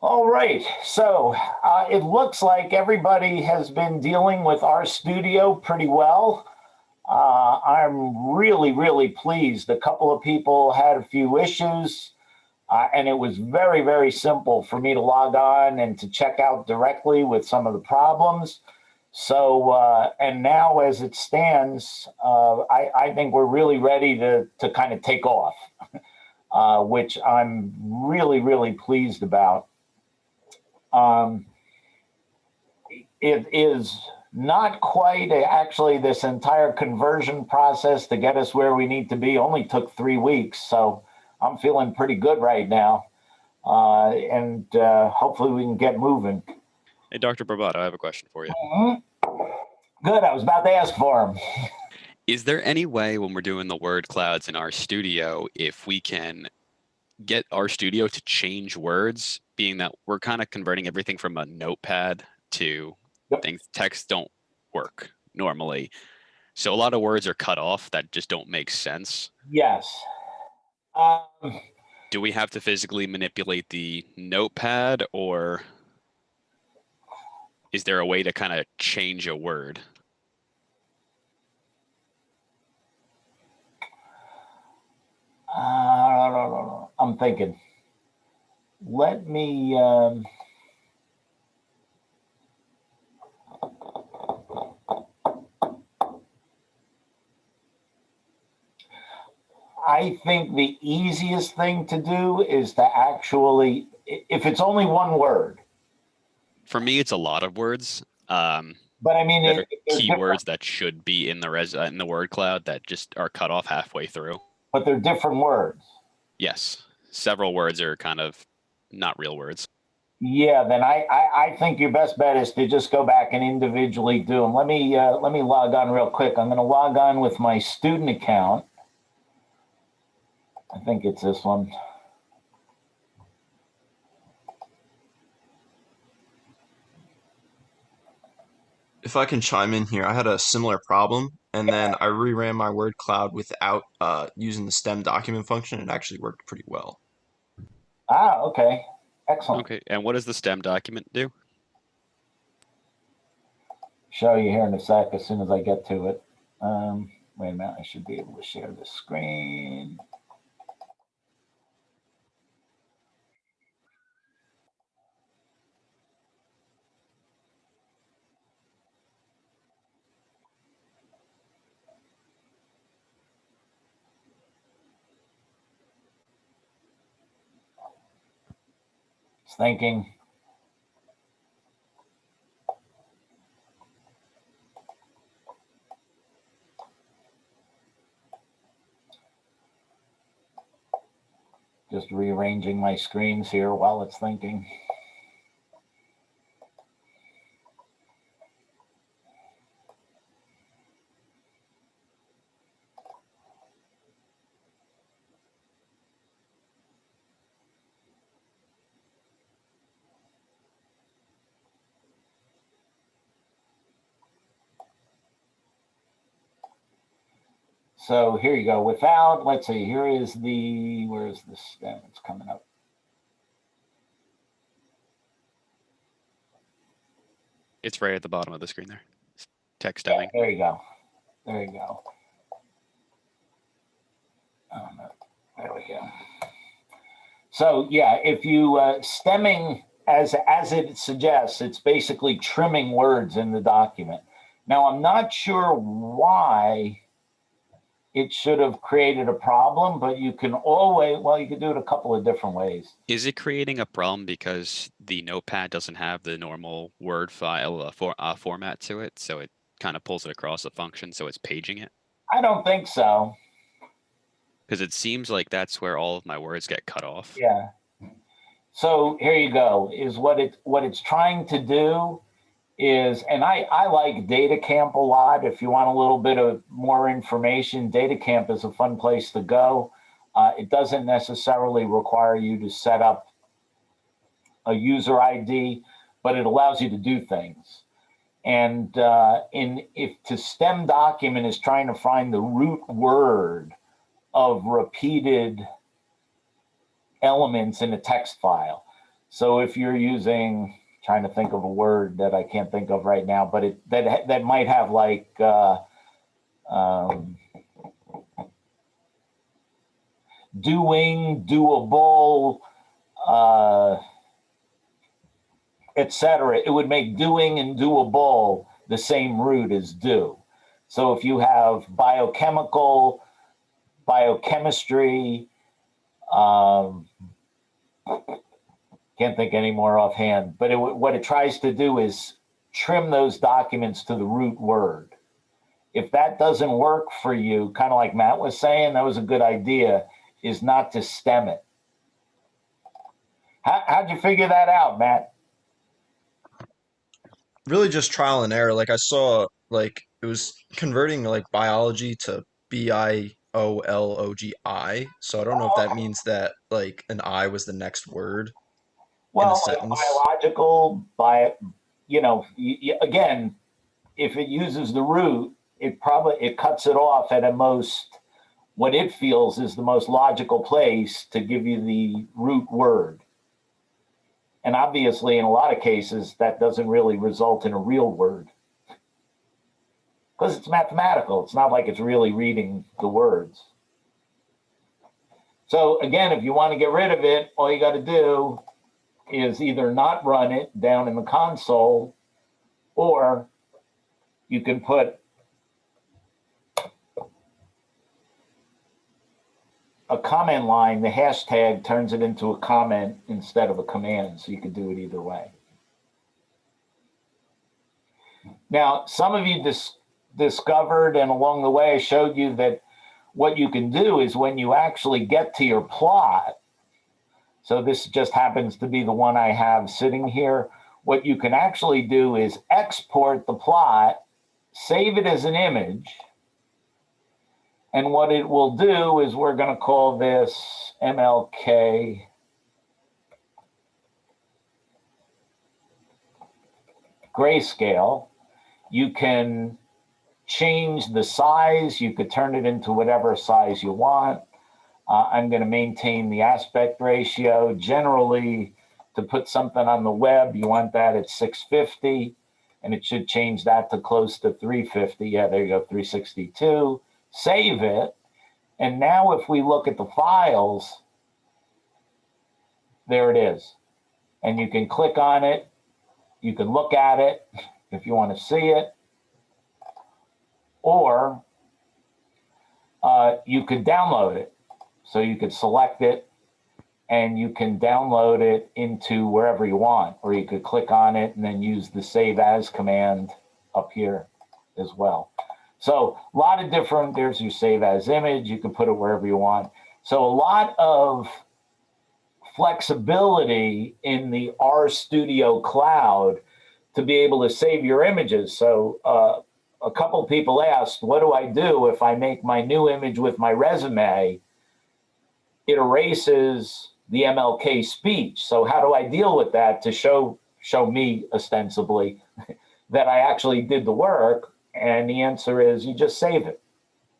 All right, so it looks like everybody has been dealing with RStudio pretty well. I'm really, really pleased. A couple of people had a few issues, and it was very, very simple for me to log on and to check out directly with some of the problems. So, and now as it stands, I think we're really ready to kind of take off, which I'm really, really pleased about. Um, it is not quite actually this entire conversion process to get us where we need to be only took 3 weeks. So I'm feeling pretty good right now. And hopefully we can get moving. Hey, Dr. Bravado, I have a question for you. Good. I was about to ask for him. Is there any way when we're doing the word clouds in RStudio, if we can get RStudio to change words, being that we're kind of converting everything from a notepad to Yep. things, text don't work normally. So a lot of words are cut off that just don't make sense. Yes. Um, Do we have to physically manipulate the notepad, or is there a way to kind of change a word? I'm thinking. Let me. I think the easiest thing to do is to actually, if it's only one word. For me, it's a lot of words. But I mean, That are they're different. keywords that should be in the word cloud that just are cut off halfway through. But they're different words. Yes, several words are kind of not real words. Yeah, then I think your best bet is to just go back and individually do them. Let me log on real quick. I'm going to log on with my student account. I think it's this one. If I can chime in here, I had a similar problem, and then I reran my word cloud without using the stem document function. It actually worked pretty well. Ah, okay, excellent. Okay, and what does the stem document do? Show you here in a sec as soon as I get to it. Wait a minute, I should be able to share the screen. It's thinking. Just rearranging my screens here while it's thinking. So here you go. Without, let's see, here is the, where's the stem? It's coming up. It's right at the bottom of the screen there. Text Yeah, stemming. there you go. There you go. Oh, no. There we go. So yeah, if you stemming as it suggests, it's basically trimming words in the document. Now I'm not sure why it should have created a problem, but you can always, well, you can do it a couple of different ways. Is it creating a problem because the notepad doesn't have the normal Word file format to it, so it kind of pulls it across a function, so it's paging it? I don't think so. Because it seems like that's where all of my words get cut off. Yeah. So here you go. Is what it's trying to do is, and I like DataCamp a lot. If you want a little bit of more information, DataCamp is a fun place to go. It doesn't necessarily require you to set up a user ID, but it allows you to do things. And if to stem document is trying to find the root word of repeated elements in a text file. So if you're using, trying to think of a word that I can't think of right now, but that might have like doing, doable, etc. It would make doing and doable the same root as do. So if you have biochemical, biochemistry, can't think any more offhand, but what it tries to do is trim those documents to the root word. If that doesn't work for you, kind of like Matt was saying, that was a good idea, is not to stem it. How'd you figure that out, Matt? Really just trial and error. Like I saw like it was converting like biology to biologi. So I don't know if that means that like an I was the next word in a Well, like sentence. biological, again, if it uses the root, it cuts it off at a most, what it feels is the most logical place to give you the root word. And obviously, in a lot of cases, that doesn't really result in a real word because it's mathematical. It's not like it's really reading the words. So again, if you want to get rid of it, all you got to do is either not run it down in the console, or you can put a comment line. The hashtag turns it into a comment instead of a command, so you could do it either way. Now, some of you discovered, and along the way I showed you that what you can do is when you actually get to your plot, so this just happens to be the one I have sitting here, what you can actually do is export the plot, save it as an image, and what it will do is we're going to call this MLK grayscale. You can change the size. You could turn it into whatever size you want. I'm going to maintain the aspect ratio. Generally, to put something on the web, you want that at 650, and it should change that to close to 350. Yeah, there you go, 362. Save it. And now if we look at the files, there it is. And you can click on it. You can look at it if you want to see it. Or you could download it. So you could select it and you can download it into wherever you want, or you could click on it and then use the save as command up here as well. So a lot of different, there's your save as image. You can put it wherever you want. So a lot of flexibility in the RStudio cloud to be able to save your images. So a couple of people asked, what do I do if I make my new image with my resume? It erases the MLK speech. So how do I deal with that to show me ostensibly that I actually did the work? And the answer is you just save it.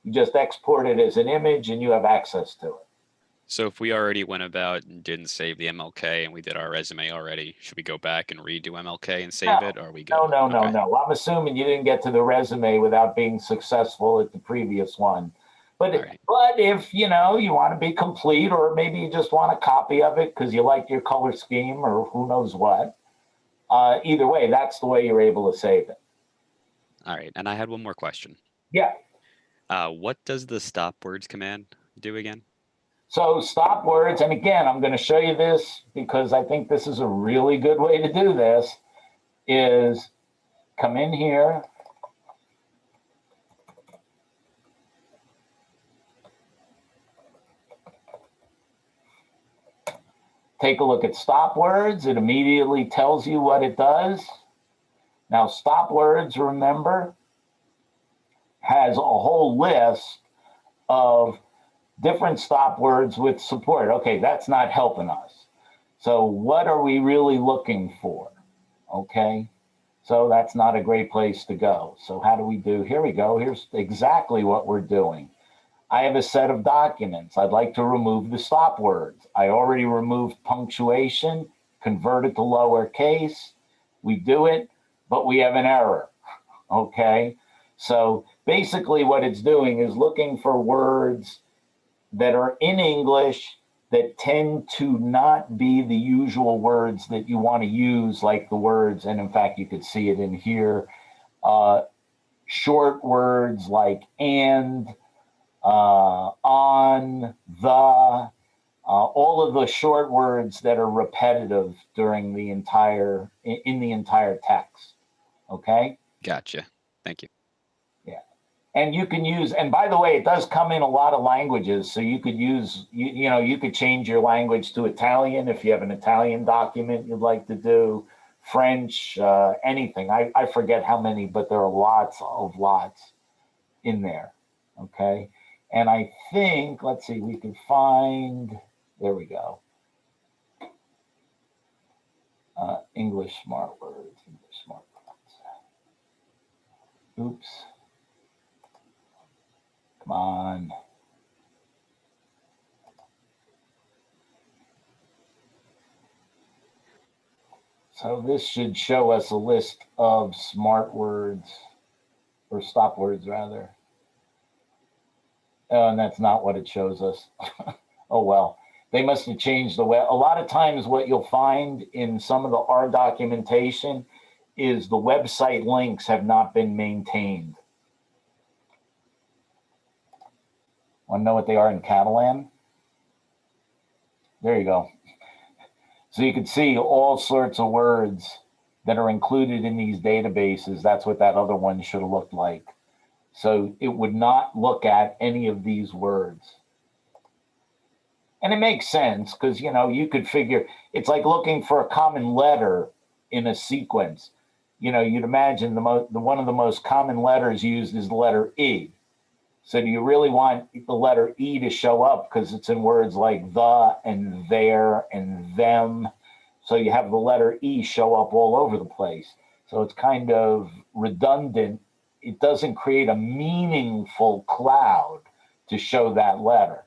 You just export it as an image and you have access to it. So if we already went about and didn't save the MLK and we did our resume already, should we go back and redo MLK and save it, or are we good? No. Okay. I'm assuming you didn't get to the resume without being successful at the previous one. But Right. but if you want to be complete, or maybe you just want a copy of it because you like your color scheme or who knows what, either way, that's the way you're able to save it. All right. And I had one more question. Yeah. What does the stop words command do again? So stop words, and again, I'm going to show you this because I think this is a really good way to do this, is come in here. Take a look at stop words. It immediately tells you what it does. Now, stop words, remember, has a whole list of different stop words with support. Okay, that's not helping us. So what are we really looking for? Okay, so that's not a great place to go. So how do we do? Here we go. Here's exactly what we're doing. I have a set of documents. I'd like to remove the stop words. I already removed punctuation convert it to lowercase. We do it, but we have an error, okay? So basically what it's doing is looking for words that are in English that tend to not be the usual words that you want to use, like the words, and in fact, you could see it in here, short words like and, on, the, all of the short words that are repetitive during the entire, in the entire text, okay? Gotcha. Thank you. Yeah. And you can use, and by the way, it does come in a lot of languages. So you could use, you know, you could change your language to Italian if you have an Italian document you'd like to do, French, anything. I forget how many, but there are lots in there. Okay. And I think, let's see, we can find, there we go. English smart words, English smart words. Oops. Come on. So this should show us a list of smart words, or stop words rather. Oh, and that's not what it shows us. Oh, well, they must have changed the way. A lot of times what you'll find in some of the R documentation is the website links have not been maintained. Want to know what they are in Catalan? There you go. So you can see all sorts of words that are included in these databases. That's what that other one should have looked like. So it would not look at any of these words. And it makes sense because, you know, you could figure it's like looking for a common letter in a sequence. You know, you'd imagine one of the most common letters used is the letter E. So do you really want the letter E to show up because it's in words like the and there and them? So you have the letter E show up all over the place. So it's kind of redundant. It doesn't create a meaningful cloud to show that letter.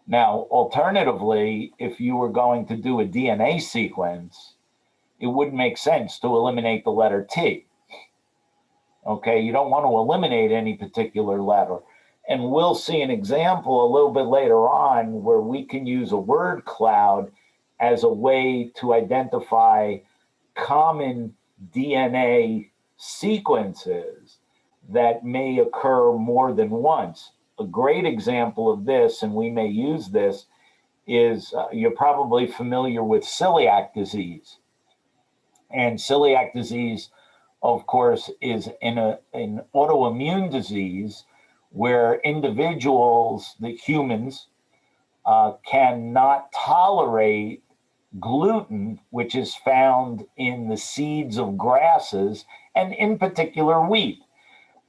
Now, alternatively, if you were going to do a DNA sequence, it wouldn't make sense to eliminate the letter T. Okay, you don't want to eliminate any particular letter. And we'll see an example a little bit later on where we can use a word cloud as a way to identify common DNA sequences that may occur more than once. A great example of this, and we may use this, is you're probably familiar with celiac disease. And celiac disease, of course, is an autoimmune disease where individuals, the humans, cannot tolerate gluten, which is found in the seeds of grasses, and in particular wheat.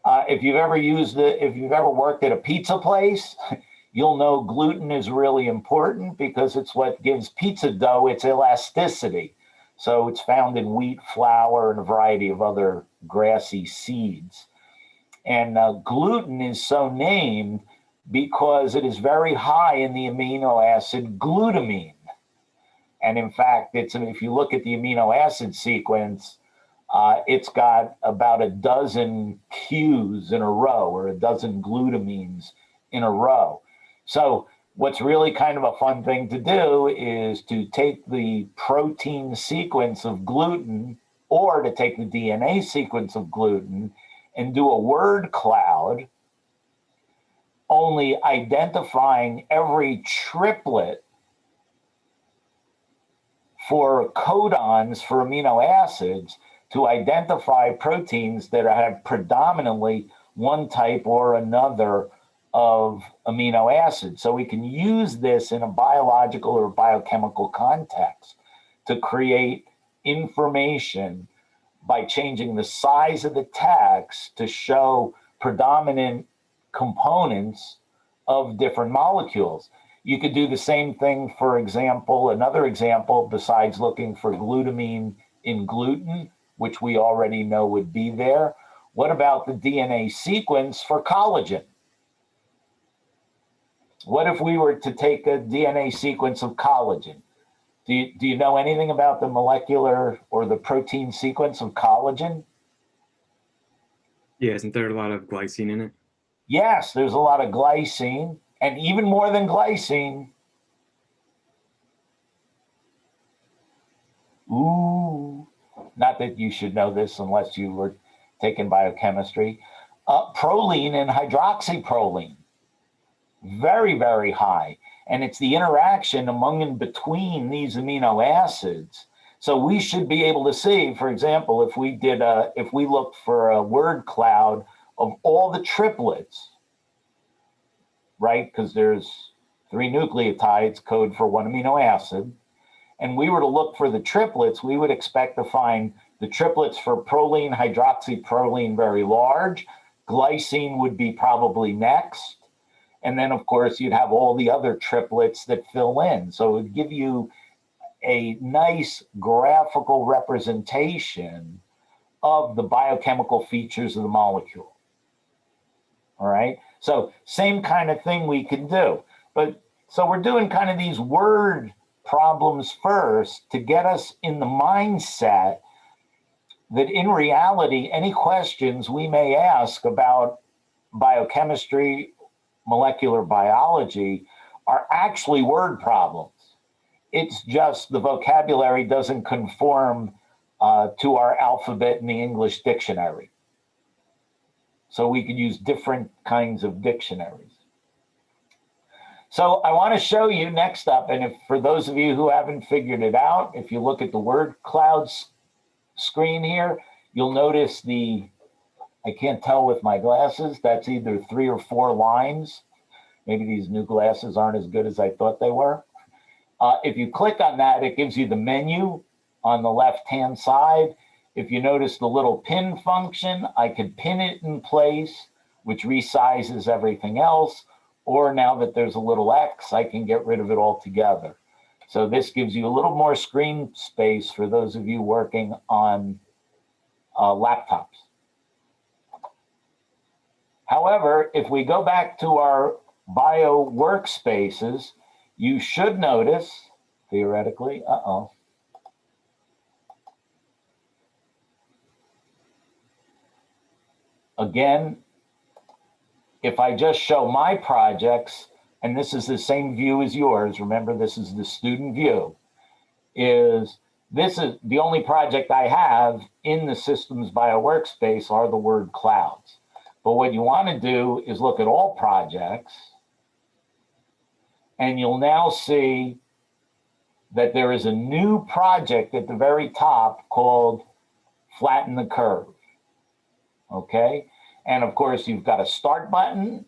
If you've ever worked at a pizza place, you'll know gluten is really important because it's what gives pizza dough its elasticity. So it's found in wheat, flour, and a variety of other grassy seeds. And gluten is so named because it is very high in the amino acid glutamine. And in fact, if you look at the amino acid sequence, it's got about a dozen Qs in a row, or a dozen glutamines in a row. So what's really kind of a fun thing to do is to take the protein sequence of gluten, or to take the DNA sequence of gluten and do a word cloud, only identifying every triplet for codons for amino acids to identify proteins that have predominantly one type or another of amino acids. So we can use this in a biological or biochemical context to create information by changing the size of the text to show predominant components of different molecules. You could do the same thing, for example, another example, besides looking for glutamine in gluten, which we already know would be there. What about the DNA sequence for collagen? What if we were to take a DNA sequence of collagen? Do you know anything about the molecular or the protein sequence of collagen? Yeah, isn't there a lot of glycine in it? Yes, there's a lot of glycine, and even more than glycine. Ooh, not that you should know this unless you were taking biochemistry. Proline and hydroxyproline, very, very high. And it's the interaction among and between these amino acids. So we should be able to see, for example, if we looked for a word cloud of all the triplets, right? Because there's 3 nucleotides code for 1 amino acid. And we were to look for the triplets, we would expect to find the triplets for proline, hydroxyproline very large. Glycine would be probably next. And then, of course, you'd have all the other triplets that fill in. So it would give you a nice graphical representation of the biochemical features of the molecule. All right. So same kind of thing we can do. But so we're doing kind of these word problems first to get us in the mindset that in reality, any questions we may ask about biochemistry, molecular biology are actually word problems. It's just the vocabulary doesn't conform to our alphabet in the English dictionary. So we could use different kinds of dictionaries. So I want to show you next up, and if for those of you who haven't figured it out, if you look at the word clouds screen here, you'll notice I can't tell with my glasses, that's either 3 or 4 lines. Maybe these new glasses aren't as good as I thought they were. If you click on that, it gives you the menu on the left-hand side. If you notice the little pin function, I could pin it in place, which resizes everything else. Or now that there's a little X, I can get rid of it altogether. So this gives you a little more screen space for those of you working on laptops. However, if we go back to our bio workspaces, you should notice, theoretically, again, if I just show my projects, and this is the same view as yours, remember this is the student view, this is the only project I have in the systems bio workspace are the word clouds. But what you want to do is look at all projects, and you'll now see that there is a new project at the very top called Flatten the Curve. Okay? And of course, you've got a start button.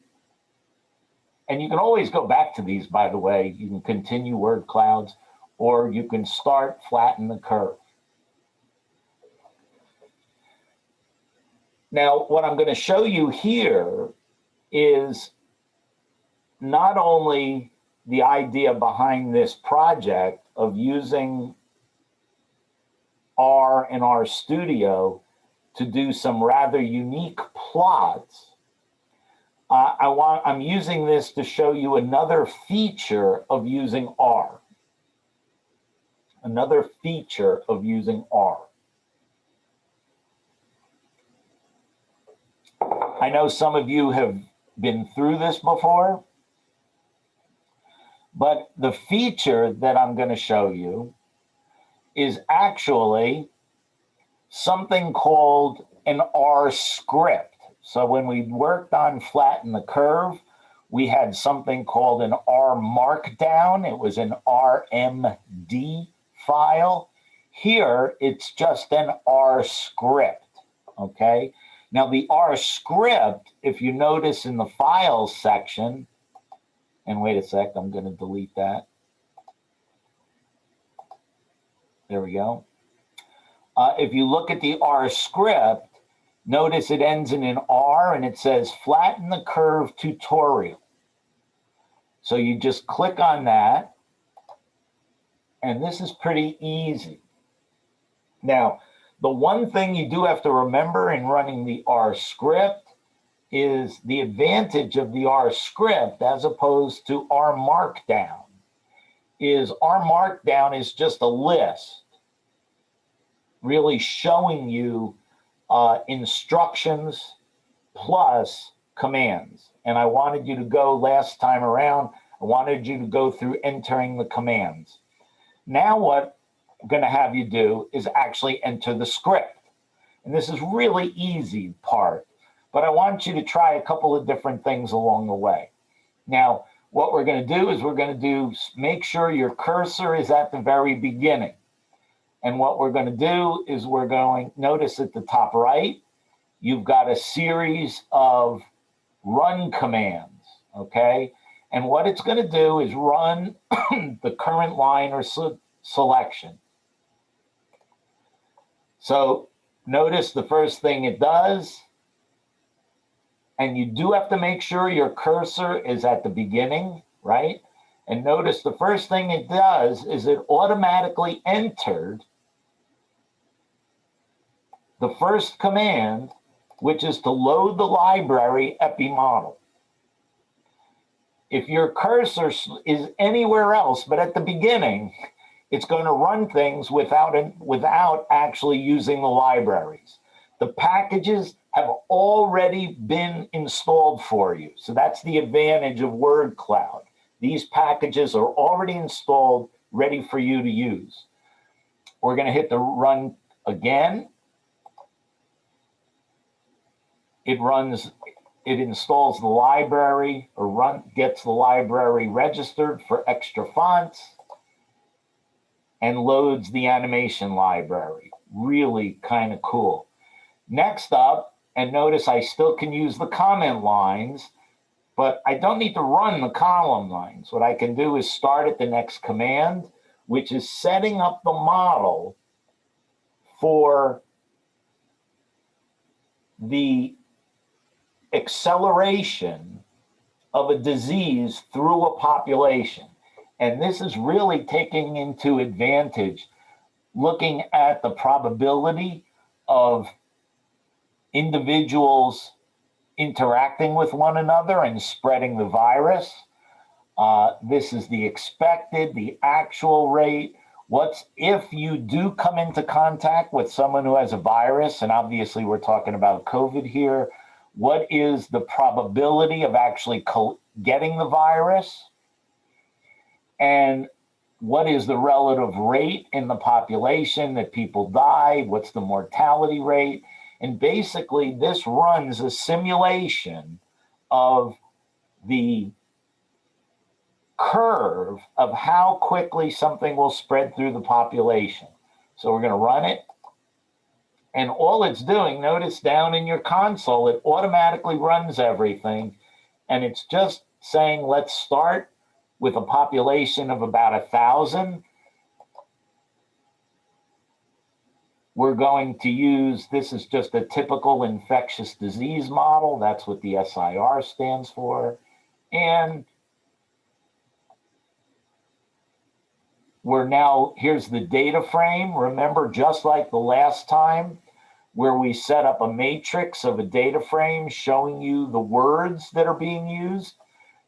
And you can always go back to these, by the way. You can continue word clouds, or you can start Flatten the Curve. Now, what I'm going to show you here is not only the idea behind this project of using R and RStudio to do some rather unique plots. I'm using this to show you another feature of using R. Another feature of using R. I know some of you have been through this before, but the feature that I'm going to show you is actually something called an R script. So when we worked on Flatten the Curve, we had something called an R markdown. It was an RMD file. Here, it's just an R script, okay? Now, the R script, if you notice in the Files section, and wait a sec, I'm going to delete that. There we go. If you look at the R script, notice it ends in an R and it says Flatten the Curve Tutorial. So you just click on that, and this is pretty easy. Now, the one thing you do have to remember in running the R script is the advantage of the R script as opposed to R markdown is our markdown is just a list, really showing you instructions plus commands. And I wanted you to go last time around, I wanted you to go through entering the commands. Now what I'm going to have you do is actually enter the script. And this is really easy part, but I want you to try a couple of different things along the way. Now, what we're going to do is we're going to make sure your cursor is at the very beginning. And what we're going to do is we're going, notice at the top right, you've got a series of run commands, okay? And what it's going to do is run the current line or selection. So notice the first thing it does, and you do have to make sure your cursor is at the beginning, right? And notice the first thing it does is it automatically entered the first command, which is to load the library epi model. If your cursor is anywhere else but at the beginning, it's going to run things without actually using the libraries. The packages have already been installed for you. So that's the advantage of word cloud. These packages are already installed, ready for you to use. We're going to hit the run again. It installs the library or gets the library registered for extra fonts and loads the animation library. Really kind of cool. Next up, and notice I still can use the comment lines, but I don't need to run the column lines. What I can do is start at the next command, which is setting up the model for the acceleration of a disease through a population. And this is really taking into advantage, looking at the probability of individuals interacting with one another and spreading the virus. This is the expected, the actual rate. What's if you do come into contact with someone who has a virus, and obviously we're talking about COVID here, what is the probability of actually getting the virus? And what is the relative rate in the population that people die? What's the mortality rate? And basically, this runs a simulation of the curve of how quickly something will spread through the population. So we're going to run it. And all it's doing, notice down in your console, it automatically runs everything. And it's just saying, let's start with a population of about 1,000. We're going to use, this is just a typical infectious disease model. That's what the SIR stands for. And here's the data frame. Remember, just like the last time where we set up a matrix of a data frame showing you the words that are being used,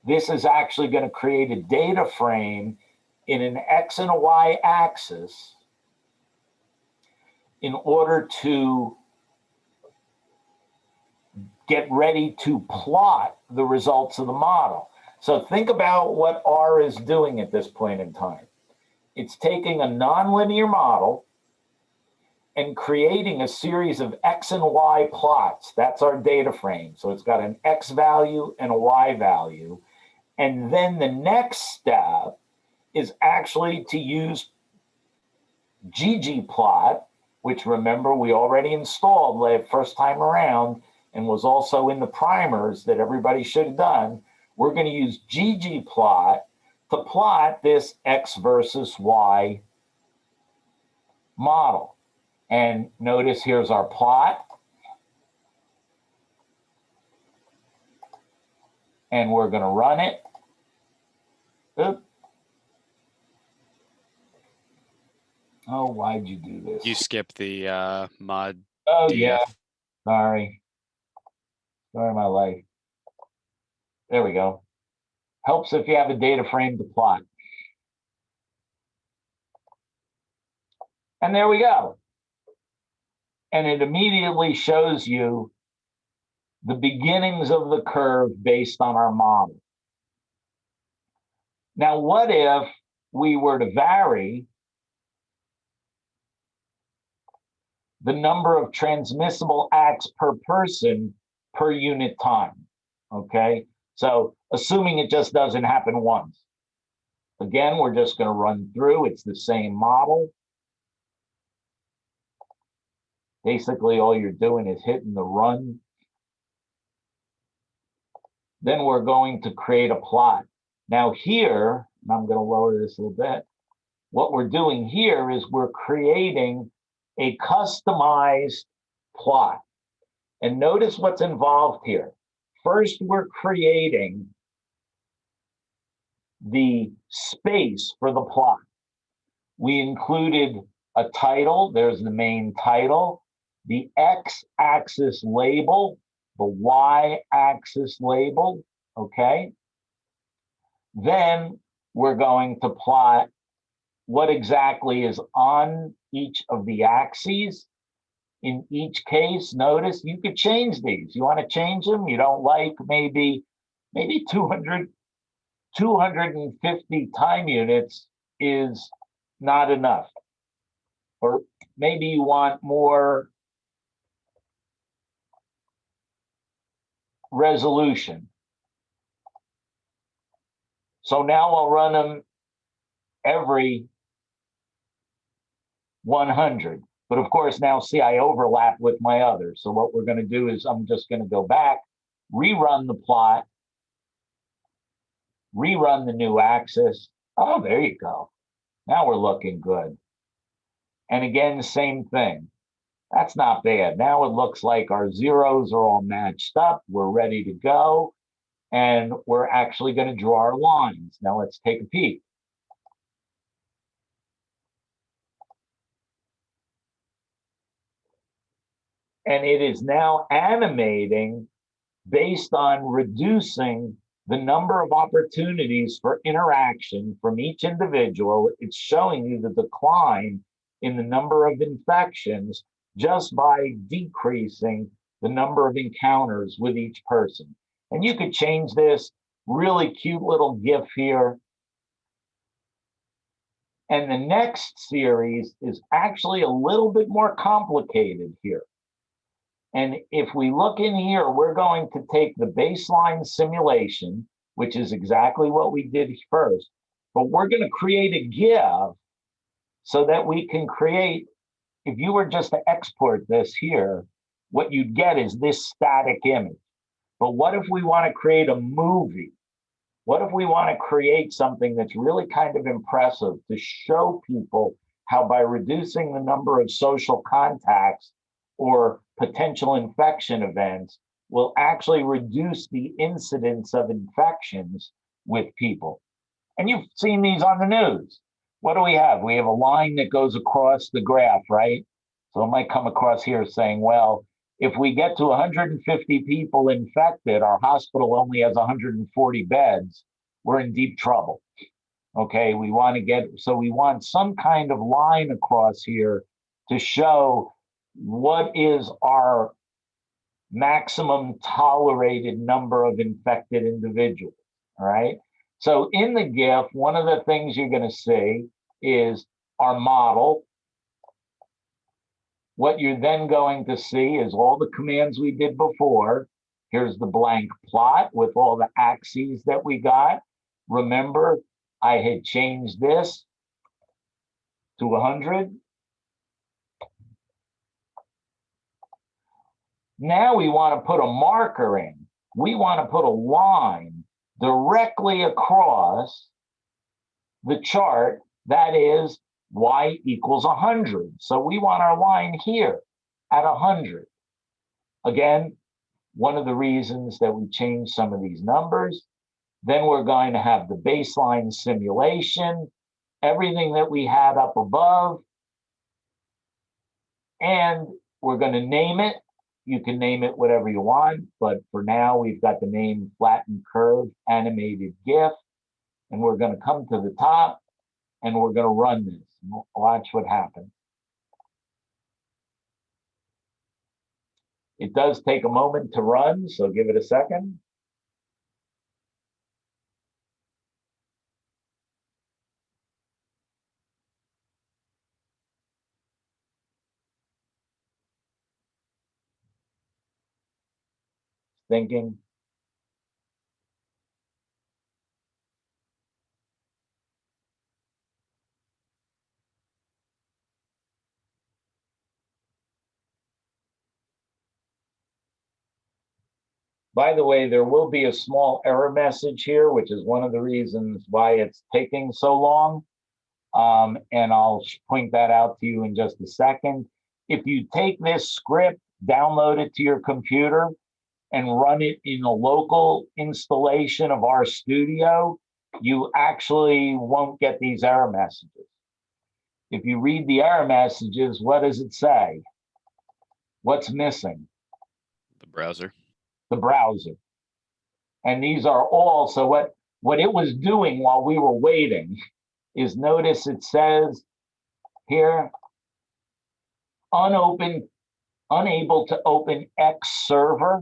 this is actually going to create a data frame in an X and a Y axis in order to get ready to plot the results of the model. So think about what R is doing at this point in time. It's taking a nonlinear model and creating a series of X and Y plots. That's our data frame. So it's got an X value and a Y value. And then the next step is actually to use ggplot, which remember we already installed the first time around and was also in the primers that everybody should have done. We're going to use ggplot to plot this X versus Y model. And notice here's our plot. And we're going to run it. Oop. Oh, why'd you do this? You skipped the mod. Oh, DF. yeah. Sorry. Sorry, my life. There we go. Helps if you have a data frame to plot. And there we go. And it immediately shows you the beginnings of the curve based on our model. Now, what if we were to vary the number of transmissible acts per person per unit time? Okay, so assuming it just doesn't happen once. Again, we're just going to run through. It's the same model. Basically, all you're doing is hitting the run. Then we're going to create a plot. Now here, and I'm going to lower this a little bit. What we're doing here is we're creating a customized plot. And notice what's involved here. First, we're creating the space for the plot. We included a title. There's the main title, the x-axis label, the y-axis label, okay? Then we're going to plot what exactly is on each of the axes. In each case, notice you could change these. You want to change them? You don't like maybe 250 time units is not enough. Or maybe you want more resolution. So now I'll run them every 100. But of course, now see, I overlap with my others. So what we're going to do is I'm just going to go back, rerun the plot, rerun the new axis. Oh, there you go. Now we're looking good. And again, same thing. That's not bad. Now it looks like our zeros are all matched up. We're ready to go. And we're actually going to draw our lines. Now let's take a peek. And it is now animating based on reducing the number of opportunities for interaction from each individual. It's showing you the decline in the number of infections just by decreasing the number of encounters with each person. And you could change this really cute little GIF here. And the next series is actually a little bit more complicated here. And if we look in here, we're going to take the baseline simulation, which is exactly what we did first, but we're going to create a GIF so that we can create, if you were just to export this here, what you'd get is this static image. But what if we want to create a movie? What if we want to create something that's really kind of impressive to show people how by reducing the number of social contacts or potential infection events will actually reduce the incidence of infections with people? And you've seen these on the news. What do we have? We have a line that goes across the graph, right? So it might come across here saying, well, if we get to 150 people infected, our hospital only has 140 beds, we're in deep trouble. Okay, we want to get, so we want some kind of line across here to show what is our maximum tolerated number of infected individuals, all right? So in the GIF, one of the things you're going to see is our model. What you're then going to see is all the commands we did before. Here's the blank plot with all the axes that we got. Remember, I had changed this to 100. Now we want to put a marker in. We want to put a line directly across the chart that is y equals 100. So we want our line here at 100. Again, one of the reasons that we changed some of these numbers. Then we're going to have the baseline simulation, everything that we had up above, and we're going to name it. You can name it whatever you want, but for now, we've got the name flattened curve animated GIF, and we're going to come to the top, and we're going to run this. Watch what happens. It does take a moment to run, so give it a second. Thinking. By the way, there will be a small error message here, which is one of the reasons why it's taking so long. And I'll point that out to you in just a second. If you take this script, download it to your computer, and run it in a local installation of RStudio, you actually won't get these error messages. If you read the error messages, what does it say? What's missing? The browser. The browser. And these are all, so what it was doing while we were waiting is, notice it says here, unable to open X server.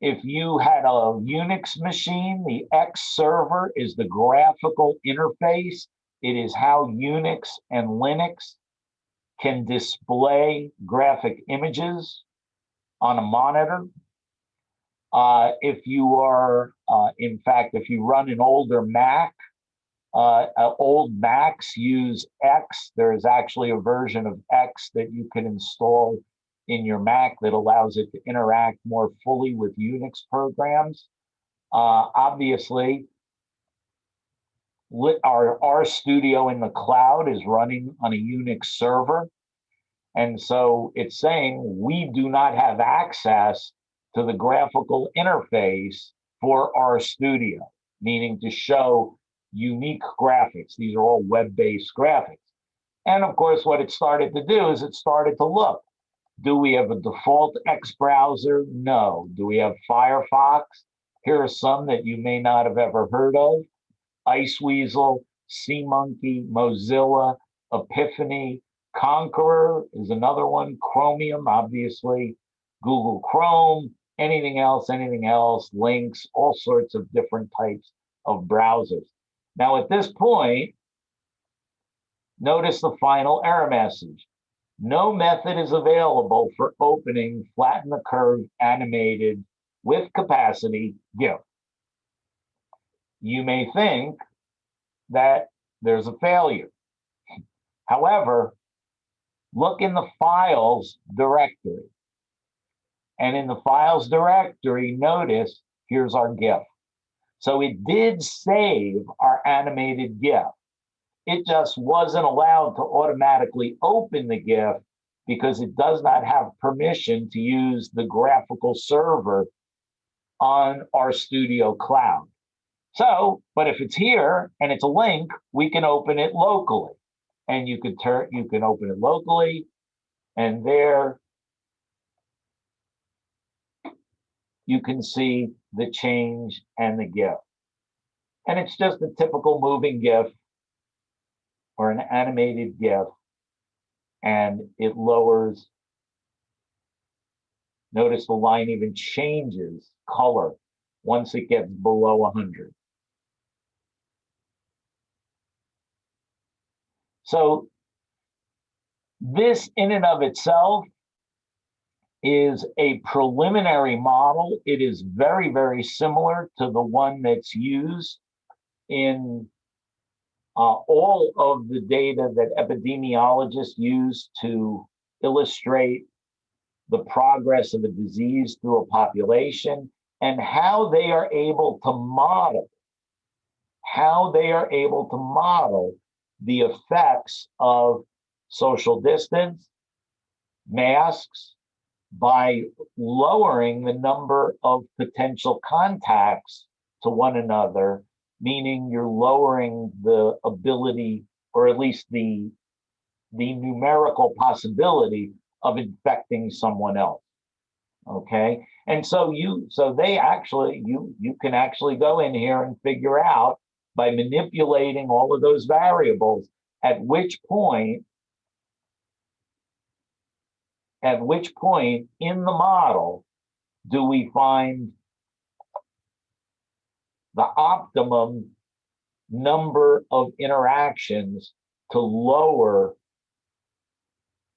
If you had a Unix machine, the X server is the graphical interface. It is how Unix and Linux can display graphic images on a monitor. If you are, in fact, if you run an older Mac, old Macs use X. There is actually a version of X that you can install in your Mac that allows it to interact more fully with Unix programs. Obviously, our RStudio in the cloud is running on a Unix server. And so it's saying we do not have access to the graphical interface for RStudio, meaning to show unique graphics. These are all web-based graphics. And of course, what it started to do is it started to look. Do we have a default X browser? No. Do we have Firefox? Here are some that you may not have ever heard of. Iceweasel, SeaMonkey, Mozilla, Epiphany, Conqueror is another one, Chromium, obviously, Google Chrome, anything else, links, all sorts of different types of browsers. Now, at this point, notice the final error message. No method is available for opening flatten the curve animated with capacity GIF. You may think that there's a failure. However, look in the files directory. And in the files directory, notice here's our GIF. So it did save our animated GIF. It just wasn't allowed to automatically open the GIF because it does not have permission to use the graphical server on RStudio Cloud. So, but if it's here and it's a link, we can open it locally. And you can open it locally, and there you can see the change and the GIF. And it's just a typical moving GIF or an animated GIF, and it lowers. Notice the line even changes color once it gets below 100. So this in and of itself is a preliminary model. It is very, very similar to the one that's used in all of the data that epidemiologists use to illustrate the progress of a disease through a population and how they are able to model the effects of social distance, masks, by lowering the number of potential contacts to one another, meaning you're lowering the ability, or at least the numerical possibility of infecting someone else. Okay, and so you can actually go in here and figure out by manipulating all of those variables at which point at which point in the model do we find the optimum number of interactions to lower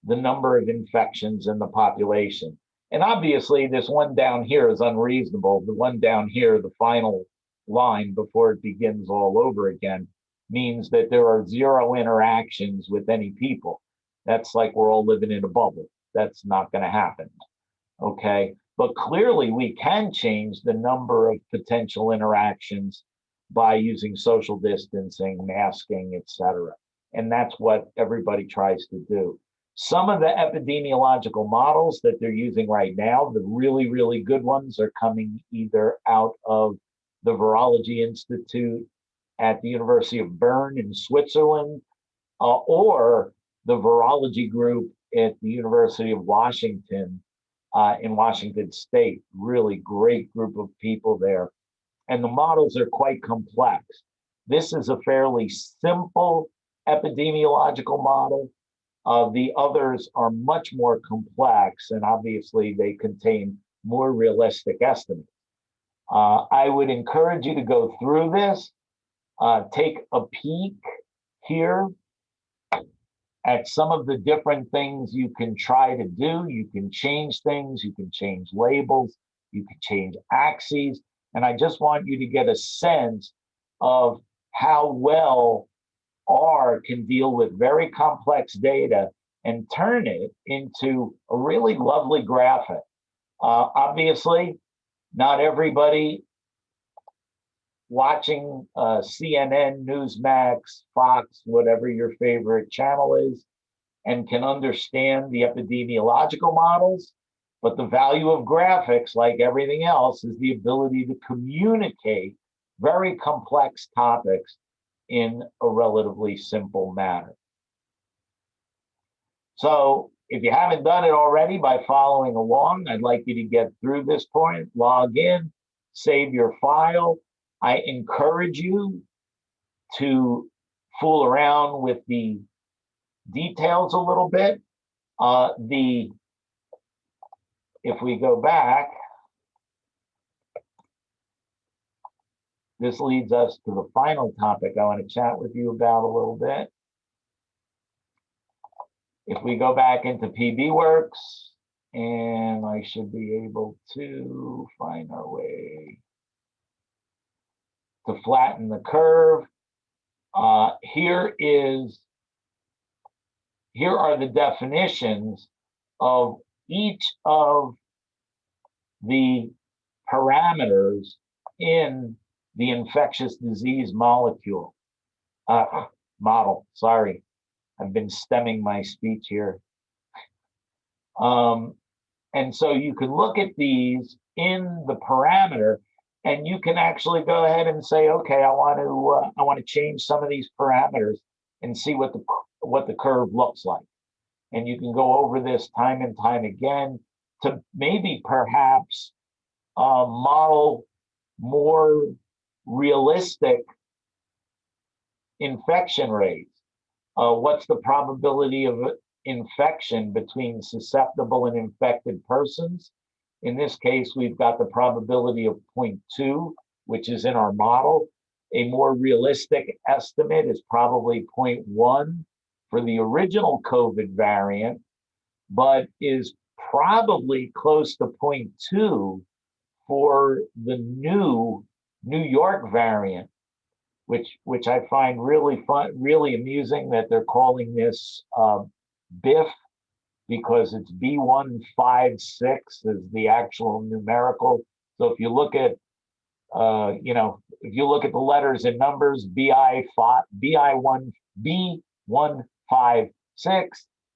the number of infections in the population. And obviously, this one down here is unreasonable. The one down here, the final line before it begins all over again, means that there are 0 interactions with any people. That's like we're all living in a bubble. That's not going to happen. Okay. But clearly, we can change the number of potential interactions by using social distancing, masking, etc. And that's what everybody tries to do. Some of the epidemiological models that they're using right now, the really, really good ones, are coming either out of the Virology Institute at the University of Bern in Switzerland, or the virology group at the University of Washington in Washington State. Really great group of people there. And the models are quite complex. This is a fairly simple epidemiological model. The others are much more complex, and obviously they contain more realistic estimates. I would encourage you to go through this, take a peek here at some of the different things you can try to do. You can change things, you can change labels, you can change axes, and I just want you to get a sense of how well R can deal with very complex data and turn it into a really lovely graphic. Obviously, not everybody watching CNN, Newsmax, Fox, whatever your favorite channel is, and can understand the epidemiological models. But the value of graphics, like everything else, is the ability to communicate very complex topics in a relatively simple manner. So if you haven't done it already by following along, I'd like you to get through this point, log in, save your file. I encourage you to fool around with the details a little bit. If we go back, this leads us to the final topic I want to chat with you about a little bit. If we go back into PBWorks, and I should be able to find our way to flatten the curve. Here are the definitions of each of the parameters in the infectious disease model. Sorry, I've been stemming my speech here. And so you can look at these in the parameter, and you can actually go ahead and say, okay, I want to change some of these parameters and see what the curve looks like. And you can go over this time and time again to maybe perhaps model more realistic infection rates. What's the probability of infection between susceptible and infected persons? In this case, we've got the probability of 0.2, which is in our model. A more realistic estimate is probably 0.1 for the original COVID variant, but is probably close to 0.2 for the new New York variant, which I find really fun, really amusing that they're calling this BIF, because it's B156 is the actual numerical. So if you look at, if you look at the letters and numbers, B156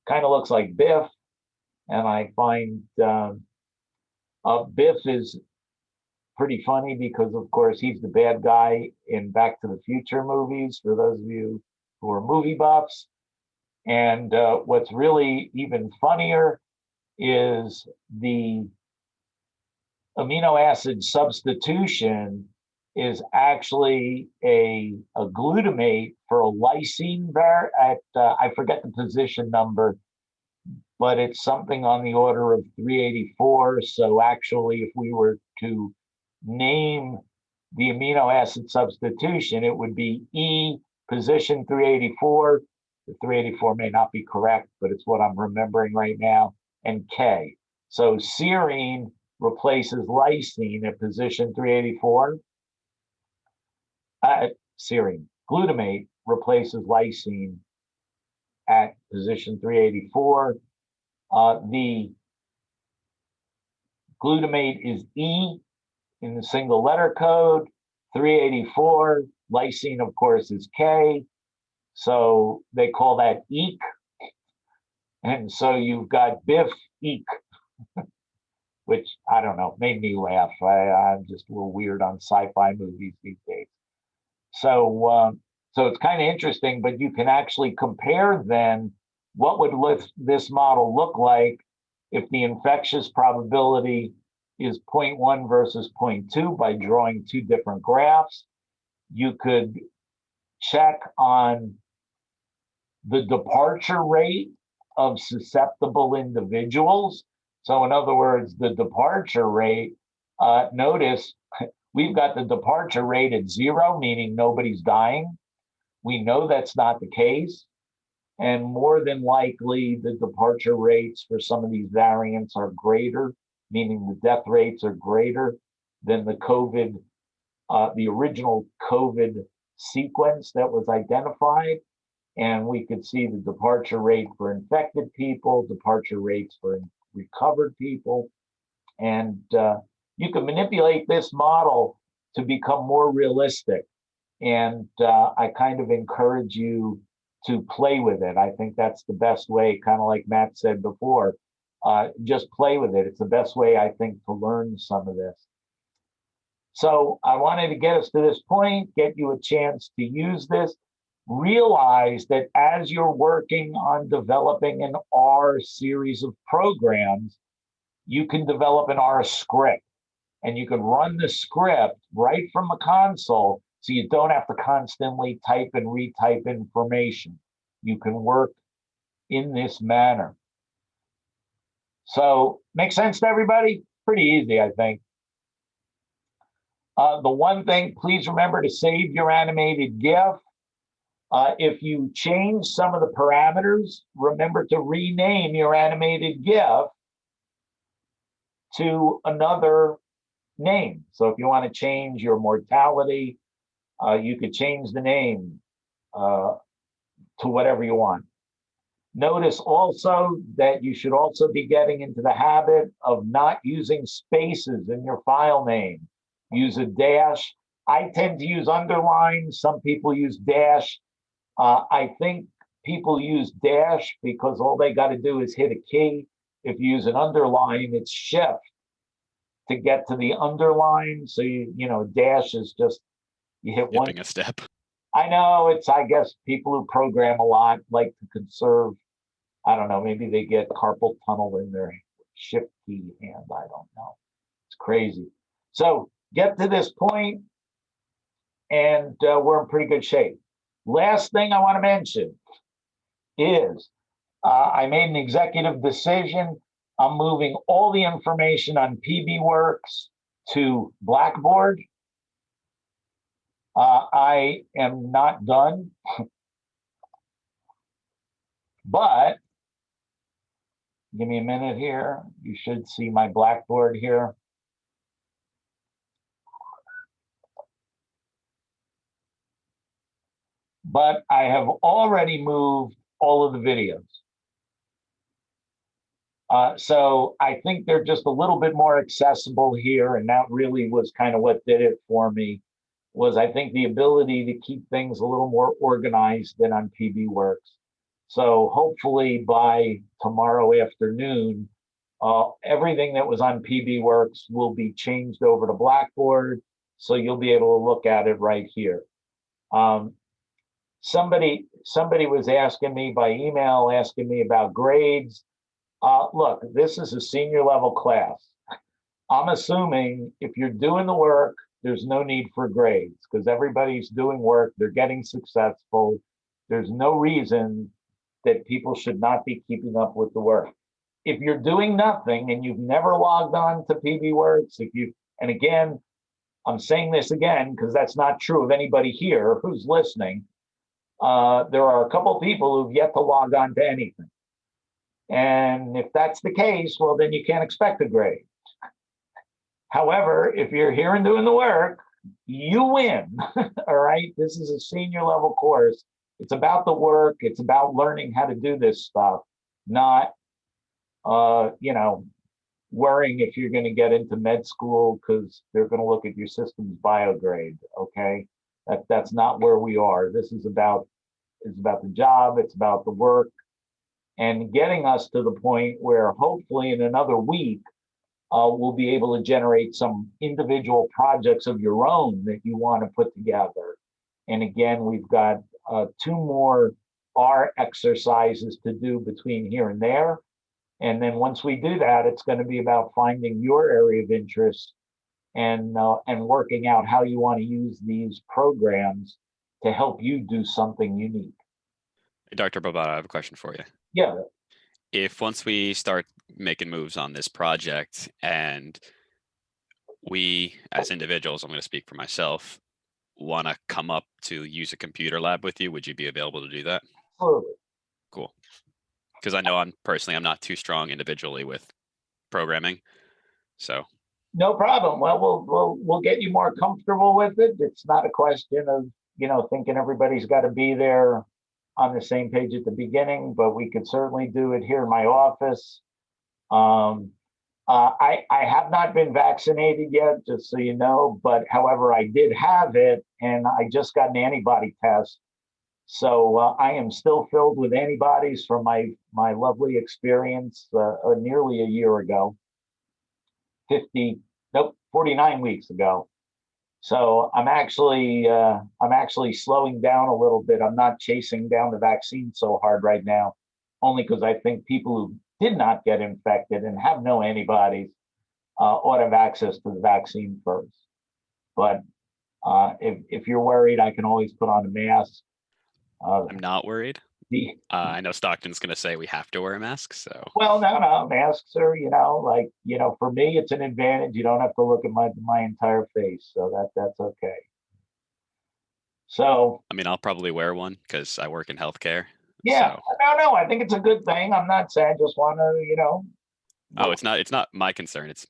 kind of looks like BIF, and I find BIF is pretty funny because, of course, he's the bad guy in Back to the Future movies, for those of you who are movie buffs. And what's really even funnier is the amino acid substitution is actually a glutamate for a lysine I forget the position number, but it's something on the order of 384. So actually, if we were to name the amino acid substitution, it would be E position 384. The 384 may not be correct, but it's what I'm remembering right now, and K. So serine replaces lysine at position 384. Serine. Glutamate replaces lysine at position 384. The glutamate is E in the single letter code, 384. Lysine, of course, is K. So they call that EEK. And so you've got BIF EEK, which I don't know, made me laugh. I'm just a little weird on sci-fi movies these days. So it's kind of interesting, but you can actually compare then what would this model look like if the infectious probability is 0.1 versus 0.2 by drawing two different graphs. You could check on the departure rate of susceptible individuals. So in other words, the departure rate, notice we've got the departure rate at 0, meaning nobody's dying. We know that's not the case. And more than likely, the departure rates for some of these variants are greater, meaning the death rates are greater than the COVID, the original COVID sequence that was identified. And we could see the departure rate for infected people, departure rates for recovered people. And you can manipulate this model to become more realistic. And I kind of encourage you to play with it. I think that's the best way, kind of like Matt said before, just play with it. It's the best way, I think, to learn some of this. So I wanted to get us to this point, get you a chance to use this. Realize that as you're working on developing an R series of programs, you can develop an R script, and you can run the script right from the console, so you don't have to constantly type and retype information. You can work in this manner. So, make sense to everybody? Pretty easy, I think. The one thing, please remember to save your animated GIF. If you change some of the parameters, remember to rename your animated GIF to another name. So if you want to change your mortality, you could change the name to whatever you want. Notice also that you should also be getting into the habit of not using spaces in your file name. Use a dash. I tend to use underline. Some people use dash. I think people use dash because all they got to do is hit a key. If you use an underline, it's shift to get to the underline. So you know, dash is just you hit one. Skipping a step. I know it's, I guess people who program a lot like to conserve. I don't know, maybe they get carpal tunnel in their shift key hand. I don't know. It's crazy. So get to this point and we're in pretty good shape. Last thing I want to mention is I made an executive decision. I'm moving all the information on PBWorks to Blackboard. I am not done, but give me a minute here. You should see my Blackboard here. But I have already moved all of the videos. So I think they're just a little bit more accessible here, and that really was kind of what did it for me, was I think the ability to keep things a little more organized than on PBWorks. So hopefully by tomorrow afternoon, everything that was on PBWorks will be changed over to Blackboard, so you'll be able to look at it right here. Somebody was asking me by email, asking me about grades. Look, this is a senior level class. I'm assuming if you're doing the work, there's no need for grades because everybody's doing work, they're getting successful. There's no reason that people should not be keeping up with the work. If you're doing nothing and you've never logged on to PBWorks, and again, I'm saying this again because that's not true of anybody here who's listening. There are a couple people who've yet to log on to anything. And if that's the case, well, then you can't expect a grade. However, if you're here and doing the work, you win. All right. This is a senior level course. It's about the work. It's about learning how to do this stuff, not, worrying if you're going to get into med school because they're going to look at your system's bio grade. Okay. That's not where we are. This is about, it's about the job. It's about the work and getting us to the point where hopefully in another week, we'll be able to generate some individual projects of your own that you want to put together. And again, we've got 2 more R exercises to do between here and there. And then once we do that, it's going to be about finding your area of interest and working out how you want to use these programs to help you do something unique. Hey, Dr. Bobata, I have a question for you. Yeah. If once we start making moves on this project and we as individuals, I'm going to speak for myself, want to come up to use a computer lab with you, would you be available to do that? Absolutely. Cool. Because I know I'm not too strong individually with programming. So no problem. Well, we'll get you more comfortable with it. It's not a question of, thinking everybody's got to be there on the same page at the beginning, but we could certainly do it here in my office. I have not been vaccinated yet, just so you know, but however, I did have it and I just got an antibody test. So I am still filled with antibodies from my lovely experience nearly a year ago, 49 weeks ago. So I'm actually slowing down a little bit. I'm not chasing down the vaccine so hard right now, only because I think people who did not get infected and have no antibodies ought to have access to the vaccine first. But if you're worried, I can always put on a mask. I'm not worried. I know Stockton's going to say we have to wear a mask. So well, no, masks are, for me, it's an advantage. You don't have to look at my entire face, so that's okay. So I mean, I'll probably wear one because I work in healthcare. Yeah, so. no, I think it's a good thing. I'm not saying I just want to, Oh, it's not my concern. It's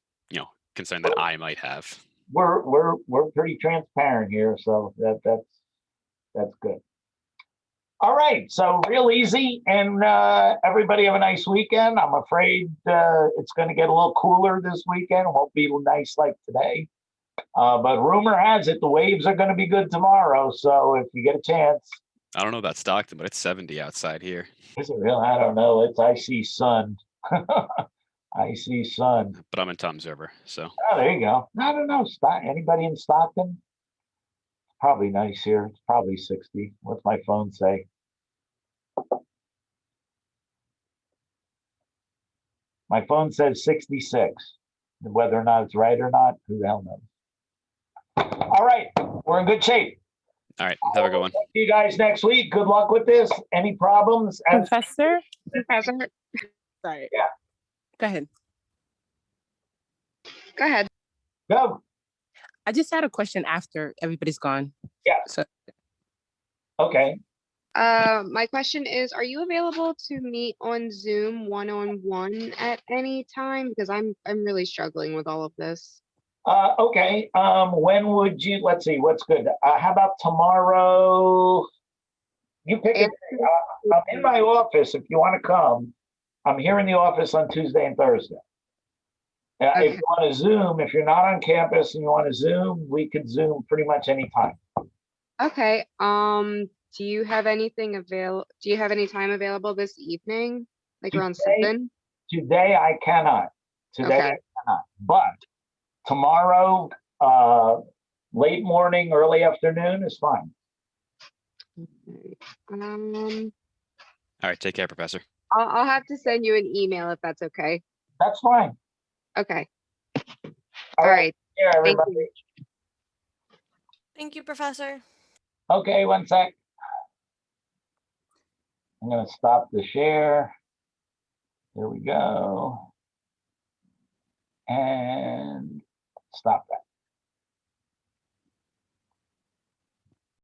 concern that I might have. We're pretty transparent here, so that's good. All right, so real easy, and everybody have a nice weekend. I'm afraid it's going to get a little cooler this weekend. It won't be nice like today, but rumor has it the waves are going to be good tomorrow. So if you get a chance. I don't know about Stockton, but it's 70 outside here. Is it real? I don't know. I see sun. I see sun. But I'm in Tom's River, so. Oh, there you go. I don't know. Anybody in Stockton? Probably nice here. It's probably 60. What's my phone say? My phone says 66. Whether or not it's right or not, who the hell knows? All right, we're in good shape. All right, have a good one. See you guys next week. Good luck with this. Any problems? Professor? Sorry. Yeah. Go ahead. Go ahead. Go. I just had a question after everybody's gone. Yeah. So, okay. My question is, are you available to meet on Zoom one-on-one at any time? Because I'm really struggling with all of this. Okay. When would you? Let's see. What's good? How about tomorrow? You pick it. I'm in my office. If you want to come, I'm here in the office on Tuesday and Thursday. Okay. If you want to Zoom, if you're not on campus and you want to Zoom, we could Zoom pretty much anytime. Okay. Do you have anything available? Do you have any time available this evening, like around 7? Today I cannot. Today Okay. I cannot. But tomorrow, late morning, early afternoon is fine. Okay. All right, take care, Professor. I'll have to send you an email if that's okay. That's fine. Okay. All All right. Yeah, Thank everybody. you. Thank you, Professor. Okay, one sec. I'm going to stop the share. There we go. And stop that.